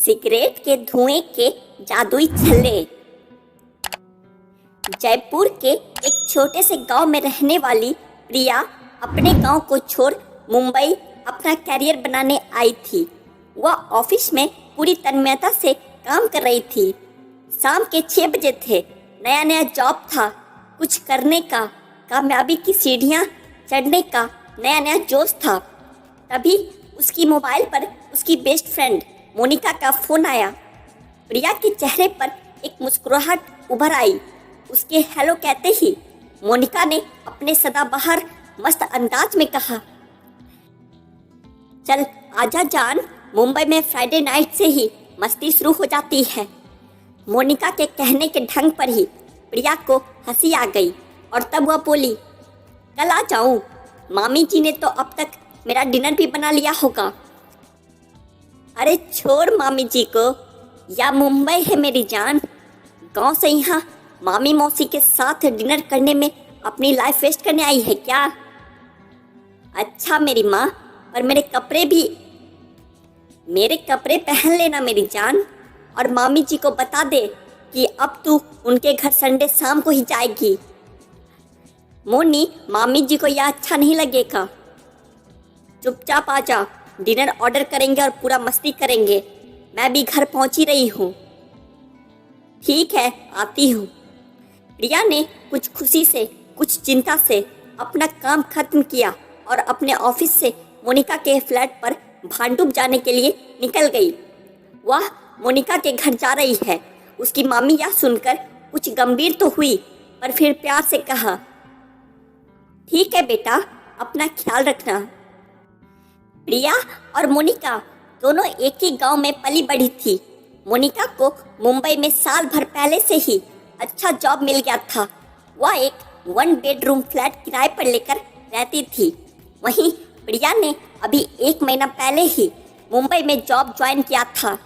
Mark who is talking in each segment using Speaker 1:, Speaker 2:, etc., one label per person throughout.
Speaker 1: Cigarette के धुएं के जादुई छल्ले। जयपुर के एक छोटे से गांव में रहने वाली प्रिया अपने गांव को छोड़ मुंबई अपना कैरियर बनाने आई थी। वह ऑफिस में पूरी तन्मयता से काम कर रही थी। शाम के 6 बजे थे। नया नया जॉब था, कुछ करने का, कामयाबी की सीढ़ियां चढ़ने का नया नया जोश था। तभी उसकी मोबाइल पर उसकी बेस्ट फ्रेंड मोनिका का फोन आया। प्रिया के चेहरे पर एक मुस्कुराहट उभर आई। उसके हेलो कहते ही मोनिका ने अपने सदाबहार मस्त अंदाज में कहा, चल आजा जान, मुंबई में फ्राइडे नाइट से ही मस्ती शुरू हो जाती है। मोनिका के कहने के ढंग पर ही प्रिया को हंसी आ गई और तब वह बोली, कल आ जाऊं? मामी जी ने तो अब तक मेरा डिनर भी बना लिया होगा। अरे छोड़ मामी जी को, या मुंबई है मेरी जान। गांव से यहाँ मामी मौसी के साथ डिनर करने में अपनी लाइफ वेस्ट करने आई है क्या? अच्छा मेरी माँ, पर मेरे कपड़े पहन लेना मेरी जान, और मामी जी को बता दे कि अब तू उनके घर संडे शाम को ही जाएगी। मोनी, मामी जी को यह अच्छा नहीं लगेगा। चुपचाप आ जा, डिनर ऑर्डर करेंगे और पूरा मस्ती करेंगे। मैं भी घर पहुंच ही रही हूँ। ठीक है, आती हूँ। प्रिया ने कुछ खुशी से कुछ चिंता से अपना काम खत्म किया और अपने ऑफिस से मोनिका के फ्लैट पर भांडुप जाने के लिए निकल गई। वह मोनिका के घर जा रही है। उसकी मामी यह सुनकर कुछ गंभीर तो हुई, पर फिर प्यार से कहा, ठीक है बेटा, अपना ख्याल रखना। प्रिया और मोनिका दोनों एक ही गांव में पली बढ़ी थी। मोनिका को मुंबई में साल भर पहले से ही अच्छा जॉब मिल गया था। वह एक 1 बेडरूम फ्लैट किराए पर लेकर रहती थी। वहीं प्रिया ने अभी 1 महीना पहले ही मुंबई में जॉब ज्वाइन किया था।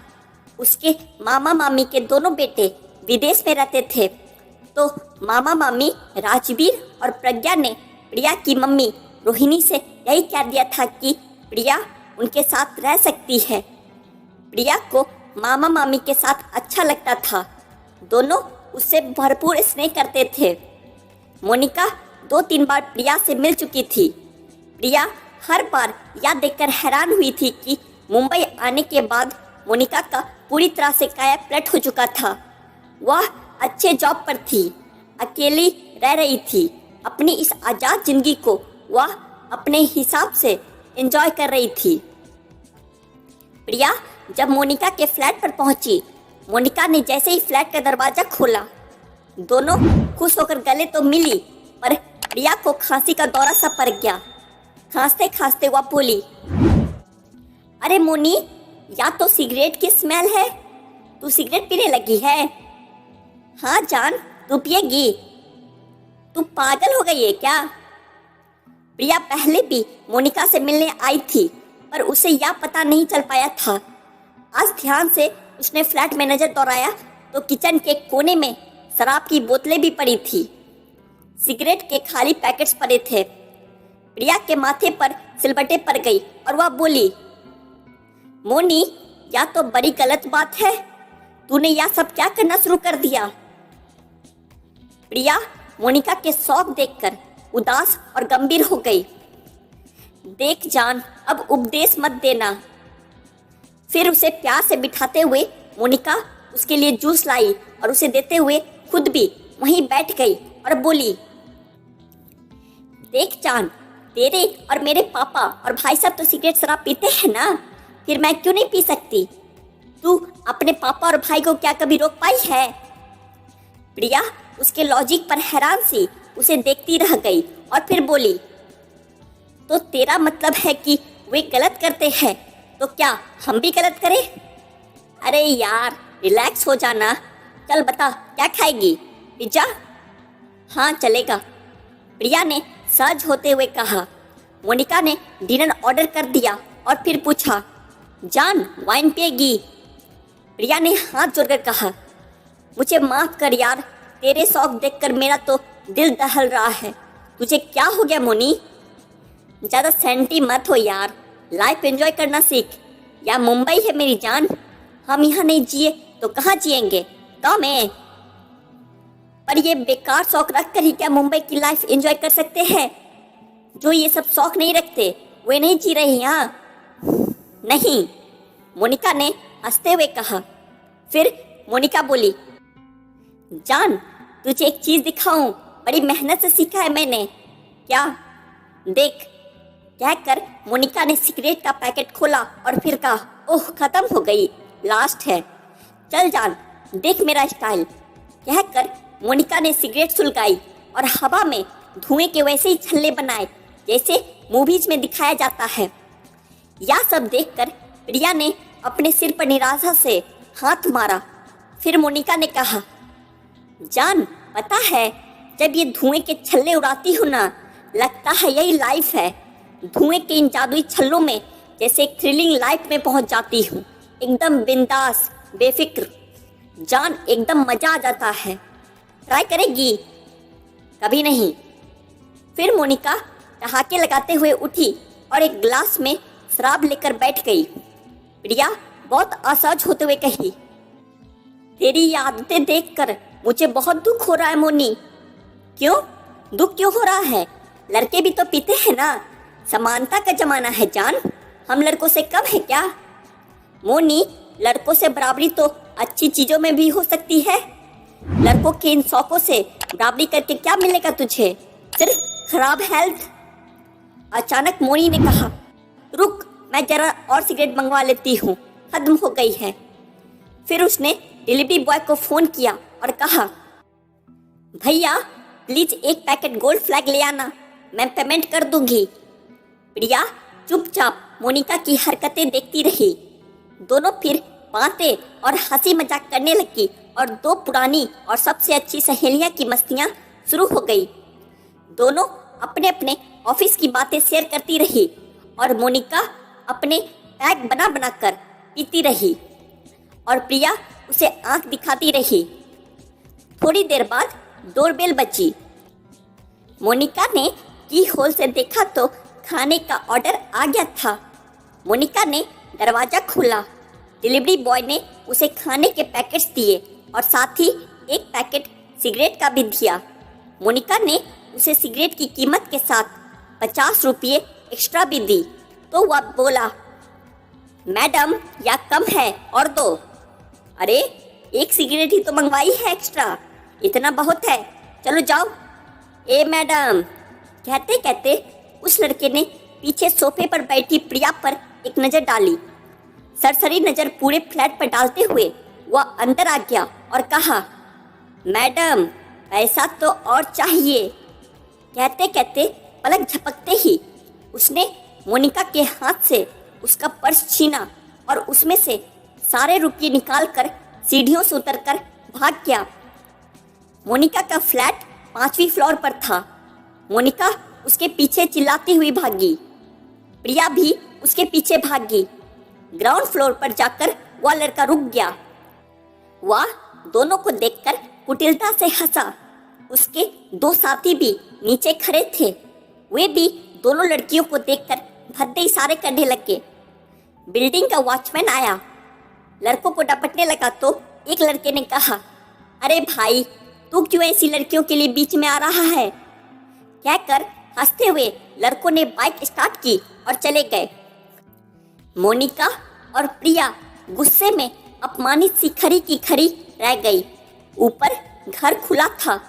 Speaker 1: उसके मामा मामी के दोनों बेटे विदेश में रहते थे, तो मामा मामी राजवीर और प्रज्ञा ने प्रिया की मम्मी रोहिणी से यही कह दिया था कि प्रिया उनके साथ रह सकती है। प्रिया को मामा मामी के साथ अच्छा लगता था। दोनों उससे भरपूर स्नेह करते थे। मोनिका 2-3 बार प्रिया से मिल चुकी थी। प्रिया हर बार यह देखकर हैरान हुई थी कि मुंबई आने के बाद मोनिका का पूरी तरह से काया पलट हो चुका था। वह अच्छे जॉब पर थी, अकेली रह रही थी। अपनी इस आज़ाद जिंदगी को वह अपने हिसाब से एंजॉय कर रही थी। प्रिया जब मोनिका के फ्लैट पर पहुंची, मोनिका ने जैसे ही फ्लैट का दरवाजा खोला, दोनों खुश होकर गले तो मिली, पर प्रिया को खांसी का दौरा सा पड़ गया। खांसते खांसते वह बोली, अरे मोनी, या तो सिगरेट की स्मेल है, तू सिगरेट पीने लगी है? हाँ जान, तू पिएगी? तू पागल हो गई है क्या? प्रिया पहले भी मोनिका से मिलने आई थी, पर उसे यह पता नहीं चल पाया था। आज ध्यान से उसने फ्लैट में नजर दौड़ाया तो किचन के कोने में शराब की बोतलें भी पड़ी थी। सिगरेट के खाली पैकेट्स पड़े थे। प्रिया के माथे पर सिलबटे पड़ गई और वह बोली, मोनी, यह तो बड़ी गलत बात है। तूने यह सब क्या करना शुरू कर दिया? प्रिया मोनिका के शौक देखकर उदास और गंभीर हो गई। देख जान, अब उपदेश मत देना। फिर उसे प्यार से बिठाते हुए मोनिका उसके लिए जूस लाई और उसे देते हुए खुद भी वहीं बैठ गई और बोली, देख जान, तेरे और मेरे पापा और भाई साहब तो सिगरेट शराब पीते हैं ना, फिर मैं क्यों नहीं पी सकती? तू अपने पापा और भाई को क्या कभी रोक पाई है? प्रिया उसके लॉजिक पर हैरान सी उसे देखती रह गई और फिर बोली, तो तेरा मतलब है कि वे गलत करते हैं, तो क्या हम भी गलत करें? अरे यार, रिलैक्स हो जाना। चल बता, क्या खाएगी? पिज्जा? हाँ चलेगा, प्रिया ने सहज होते हुए कहा। मोनिका ने डिनर ऑर्डर कर दिया और फिर पूछा, जान वाइन पिएगी? प्रिया ने हाथ जोड़कर कहा, मुझे माफ कर यार, तेरे शौक देखकर मेरा तो दिल दहल रहा है। तुझे क्या हो गया मोनी? ज़्यादा सेंटी मत हो यार, लाइफ एंजॉय करना सीख। या मुंबई है मेरी जान, हम यहाँ नहीं जिए तो कहाँ जिएंगे गाँव में। पर ये बेकार शौक रख कर ही क्या मुंबई की लाइफ एंजॉय कर सकते हैं? जो ये सब शौक नहीं रखते वे नहीं जी रहे यहाँ। नहीं, मोनिका ने हंसते हुए कहा। फिर मोनिका बोली, जान तुझे एक चीज दिखाऊं, बड़ी मेहनत से सीखा है मैंने। क्या? देख। कहकर मोनिका ने सिगरेट का पैकेट खोला और फिर कहा, ओह खत्म हो गई, लास्ट है। चल जान देख मेरा स्टाइल। कहकर मोनिका ने सिगरेट सुलगाई और हवा में धुएं के वैसे ही छल्ले बनाए जैसे मूवीज में दिखाया जाता है। यह सब देखकर प्रिया ने अपने सिर पर निराशा से हाथ मारा। फिर मोनिका ने कहा, जान पता है जब ये धुएं के छल्ले उड़ाती हूँ ना, लगता है यही लाइफ है। धुएं के इन जादुई छल्लों में जैसे एक थ्रिलिंग लाइफ में पहुंच जाती हूँ, एकदम बिंदास बेफिक्र। जान एकदम मजा आ जाता है। ट्राई करेगी? कभी नहीं। फिर मोनिका ठहाके लगाते हुए उठी और एक गिलास में शराब लेकर बैठ गई। प्रिया बहुत असहज होते हुए कही, तेरी ये आदतें देखकर मुझे बहुत दुख हो रहा है मोनी। क्यों? दुख क्यों हो रहा है? लड़के भी तो पीते हैं ना, समानता का जमाना है जान, हम लड़कों से कम है क्या? मोनी, लड़कों से बराबरी तो अच्छी चीजों में भी हो सकती है। लड़कों के इन शौकों से बराबरी करके क्या मिलेगा तुझे? सिर्फ खराब हेल्थ। अचानक मोनी ने कहा, रुक मैं जरा और सिगरेट मंगवा लेती हूँ, खत्म हो गई है। फिर उसने डिलीवरी बॉय को फोन किया और कहा, भैया प्लीज एक पैकेट गोल्ड फ्लैग ले आना, मैं पेमेंट कर दूंगी। प्रिया चुपचाप मोनिका की हरकतें देखती रही। दोनों फिर बातें और हंसी मजाक करने लगी और दो पुरानी और सबसे अच्छी सहेलियां की मस्तियां शुरू हो गई। दोनों अपने अपने ऑफिस की बातें शेयर करती रही और मोनिका अपने पैक बना बना कर पीती रही और प्रिया उसे आंख दिखाती रही। थोड़ी देर बाद डोरबेल बजी। मोनिका ने की होल से देखा तो खाने का ऑर्डर आ गया था। मोनिका ने दरवाजा खोला। डिलीवरी बॉय ने उसे खाने के पैकेट्स दिए और साथ ही एक पैकेट सिगरेट का भी दिया। मोनिका ने उसे सिगरेट की कीमत के साथ 50 रुपये एक्स्ट्रा भी दी तो वह बोला, मैडम या कम है और दो। अरे एक सिगरेट ही तो मंगवाई है एक्स्ट्रा, इतना बहुत है, चलो जाओ। ए मैडम, कहते कहते उस लड़के ने पीछे सोफे पर बैठी प्रिया पर एक नजर डाली। सरसरी नजर पूरे फ्लैट पर डालते हुए वह अंदर आ गया और कहा, मैडम पैसा तो और चाहिए। कहते कहते पलक झपकते ही उसने मोनिका के हाथ से उसका पर्स छीना और उसमें से सारे रुपये निकालकर सीढ़ियों से उतरकर भाग गया। मोनिका का फ्लैट 5वीं फ्लोर पर था। मोनिका उसके पीछे चिल्लाती हुई भागी। प्रिया भी उसके पीछे भागी। ग्राउंड फ्लोर पर जाकर वह लड़का रुक गया। वह दोनों को देखकर कुटिलता से हंसा। उसके दो साथी भी नीचे खड़े थे। वे भी दोनों लड़कियों को देखकर भद्दे इशारे करने लगे। बिल्डिंग का वॉचमैन आया, लड़कों को डपटने लगा तो एक लड़के ने कहा, अरे भाई तू क्यों ऐसी लड़कियों के लिए बीच में आ रहा है? कहकर हंसते हुए लड़कों ने बाइक स्टार्ट की और चले गए। मोनिका और प्रिया गुस्से में अपमानित सी खड़ी की खड़ी रह गई। ऊपर घर खुला था।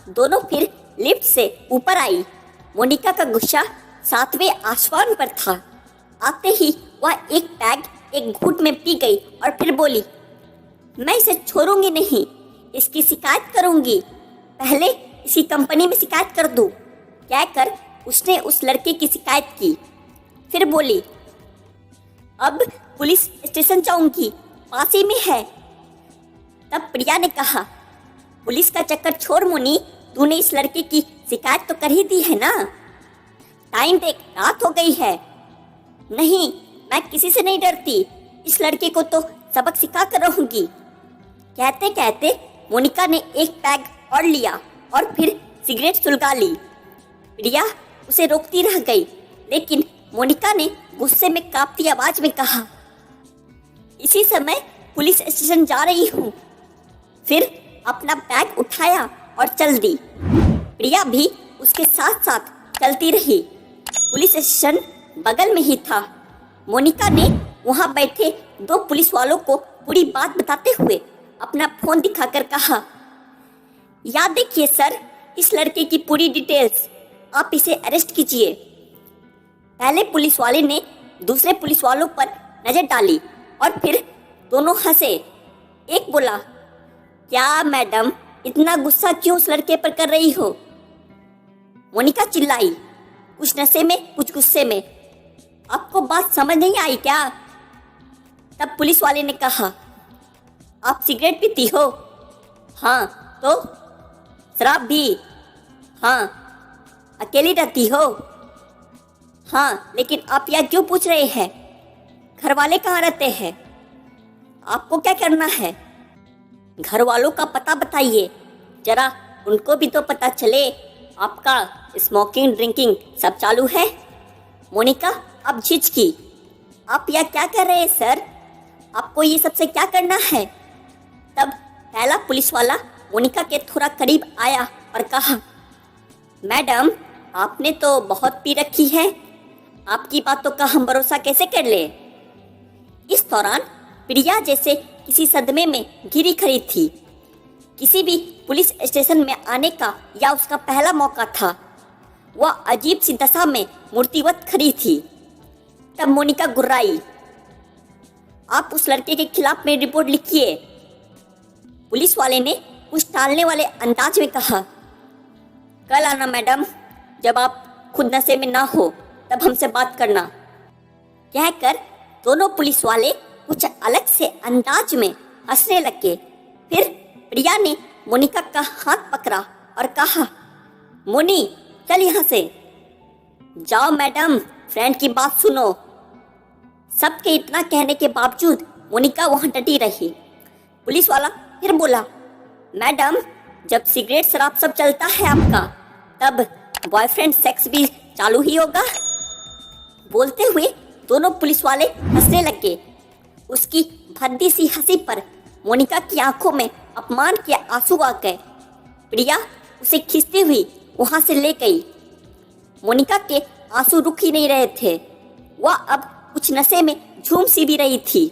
Speaker 1: दोनों फिर लिफ्ट से ऊपर आई। मोनिका का गुस्सा 7वें आसमान पर था। आते ही वह एक पैग एक घूंट में पी गई और फिर बोली, मैं इसे छोड़ूंगी नहीं, इसकी शिकायत करूंगी, पहले इसी कंपनी में शिकायत कर दूं। कहकर उसने उस लड़के की शिकायत की। फिर बोली, अब पुलिस स्टेशन जाऊंगी, पास ही में है। तब प्रिया ने कहा, पुलिस का चक्कर छोड़ मुनी, तूने इस लड़के की शिकायत तो कर ही दी है ना। टाइम देख, रात हो गई है। नहीं, मैं किसी से नहीं डरती, इस लड़के को तो सबक सिखा कर रहूंगी। कहते कहते मोनिका ने एक पैग और लिया और फिर सिगरेट सुलगा ली। प्रिया उसे रोकती रह गई, लेकिन मोनिका ने गुस्से में कांपती आवाज में कहा। इसी समय पुलिस स्टेशन जा रही हूँ। फिर अपना बैग उठाया और चल दी। प्रिया भी उसके साथ साथ चलती रही। पुलिस स्टेशन बगल में ही था। मोनिका ने वहां बैठे 2 पुलिस वालों को पूरी बात बताते हुए अपना फोन दिखाकर कहा, याद देखिए सर, इस लड़के की पूरी डिटेल्स, आप इसे अरेस्ट कीजिए। पहले पुलिस वाले ने दूसरे पुलिस वालों पर नजर डाली और फिर दोनों हंसे। एक बोला, क्या मैडम इतना गुस्सा क्यों उस लड़के पर कर रही हो? मोनिका चिल्लाई, कुछ नशे में कुछ गुस्से में। आपको बात समझ नहीं आई क्या? तब पुलिस वाले ने कहा, आप सिगरेट पीती हो? हाँ। तो शराब भी? हाँ। अकेली रहती हो? हाँ। लेकिन आप यह क्यों पूछ रहे हैं? घर वाले कहाँ रहते हैं? आपको क्या करना है? घर वालों का पता बताइए, जरा उनको भी तो पता चले आपका स्मोकिंग ड्रिंकिंग सब चालू है। मोनिका अब झिझकी, आप यह क्या कर रहे हैं सर? आपको ये सबसे क्या करना है? तब पहला पुलिस वाला मोनिका के थोड़ा करीब आया और कहा, मैडम आपने तो बहुत पी रखी है, आपकी बातों का हम भरोसा कैसे कर ले? इस दौरान प्रिया जैसे किसी सदमे में घिरी खड़ी थी। किसी भी पुलिस स्टेशन में आने का या उसका पहला मौका था। वह अजीब सी दशा में मूर्तिवत खड़ी थी। तब मोनिका गुर्राई, आप उस लड़के के खिलाफ में रिपोर्ट लिखिए। पुलिस वाले ने कुछ टालने वाले अंदाज में कहा, कल आना मैडम, जब आप खुद नशे में ना हो तब हमसे बात करना। कहकर दोनों पुलिस वाले कुछ अलग से अंदाज में हंसने लगे। फिर प्रिया ने मोनिका का हाथ पकड़ा और कहा, मोनी चल यहाँ से। जाओ मैडम, फ्रेंड की बात सुनो। सबके इतना कहने के बावजूद मोनिका वहां डटी रही। पुलिस वाला फिर बोला, मैडम जब सिगरेट शराब सब चलता है आपका, तब बॉयफ्रेंड सेक्स भी चालू ही होगा। बोलते हुए दोनों पुलिस वाले हंसने लगे। उसकी भद्दी सी हंसी पर मोनिका की आंखों में अपमान के आंसू आ गए। प्रिया उसे खींचती हुई वहां से ले गई। मोनिका के आंसू रुक ही नहीं रहे थे। वह अब कुछ नशे में झूम सी भी रही थी।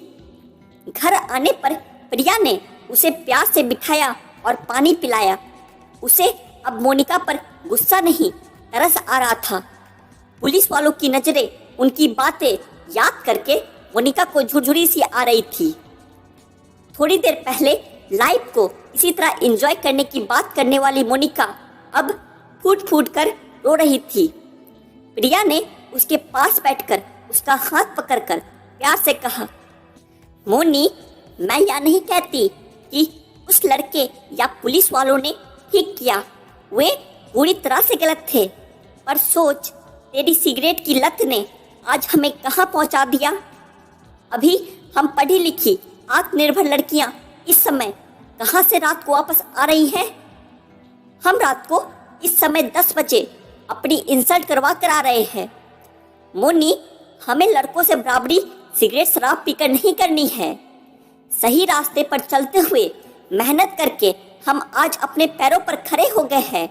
Speaker 1: घर आने पर प्रिया ने उसे प्यार से बिठाया और पानी पिलाया। उसे अब मोनिका पर गुस्सा नहीं, तरस आ रहा था। पुलिस वालों की नजरें उनकी बातें याद करके मोनिका को झुरझुरी सी आ रही थी। थोड़ी देर पहले लाइफ को इसी तरह एंजॉय करने की बात करने वाली मोनिका अब फूट फूट कर रो रही थी। प्रिया ने उसके पास बैठकर उसका हाथ पकड़कर प्यार से कहा, मोनी मैं यह नहीं कहती कि उस लड़के या पुलिस वालों ने ठीक किया, वे पूरी तरह से गलत थे, पर सोच तेरी सिगरेट की लत ने आज हमें कहाँ पहुँचा दिया। अभी हम पढ़ी लिखी आत्मनिर्भर लड़कियां इस समय कहाँ से रात को वापस आ रही हैं? हम रात को इस समय 10 बजे अपनी इंसल्ट करवा कर आ रहे हैं। मोनी हमें लड़कों से बराबरी सिगरेट शराब पीकर नहीं करनी है। सही रास्ते पर चलते हुए मेहनत करके हम आज अपने पैरों पर खड़े हो गए हैं।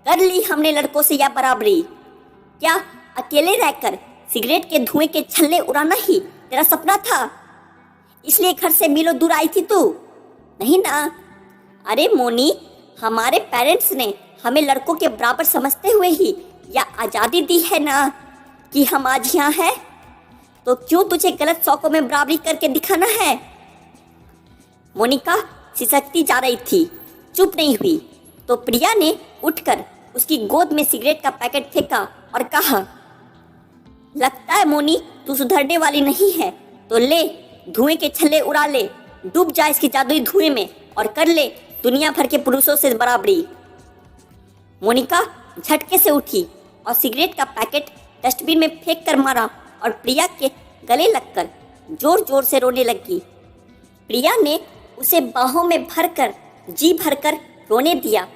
Speaker 1: कर ली हमने लड़कों से यह बराबरी। क्या अकेले रहकर सिगरेट के धुएं के छल्ले उड़ाना ही तेरा सपना था? इसलिए घर से मीलों दूर आई थी तू? नहीं ना। अरे मोनी, हमारे पेरेंट्स ने हमें लड़कों के बराबर समझते हुए ही या आज़ादी दी है ना कि हम आज यहाँ हैं। तो क्यों तुझे गलत शौकों में बराबरी करके दिखाना है? मोनिका सिसकती जा रही थी, चुप नहीं हुई। तो प्रिया ने उठकर उसकी गोद में सिगरेट का पैकेट फेंका और कहा, लगता है मोनी तू सुधरने वाली नहीं है, तो ले धुएं के छल्ले उड़ा ले, डूब जा इसकी जादुई धुएं में और कर ले दुनिया भर के पुरुषों से बराबरी। मोनिका झटके से उठी और सिगरेट का पैकेट डस्टबिन में फेंक कर मारा और प्रिया के गले लगकर जोर जोर से रोने लगी। प्रिया ने उसे बाहों में भरकर जी भरकर रोने दिया।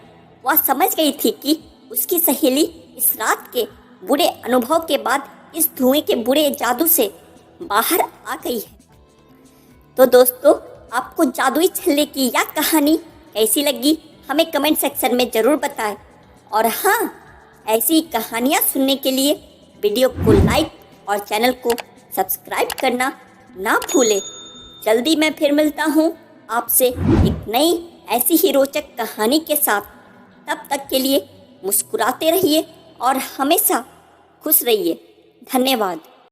Speaker 1: वह समझ गई थी कि उसकी सहेली इस रात के बुरे अनुभव के बाद इस धुएं के बुरे जादू से बाहर आ गई है। तो दोस्तों, आपको जादुई छल्ले की यह कहानी कैसी लगी हमें कमेंट सेक्शन में ज़रूर बताएं। और हाँ, ऐसी कहानियाँ सुनने के लिए वीडियो को लाइक और चैनल को सब्सक्राइब करना ना भूलें। जल्दी मैं फिर मिलता हूँ आपसे एक नई ऐसी ही रोचक कहानी के साथ। तब तक के लिए मुस्कुराते रहिए और हमेशा खुश रहिए। धन्यवाद।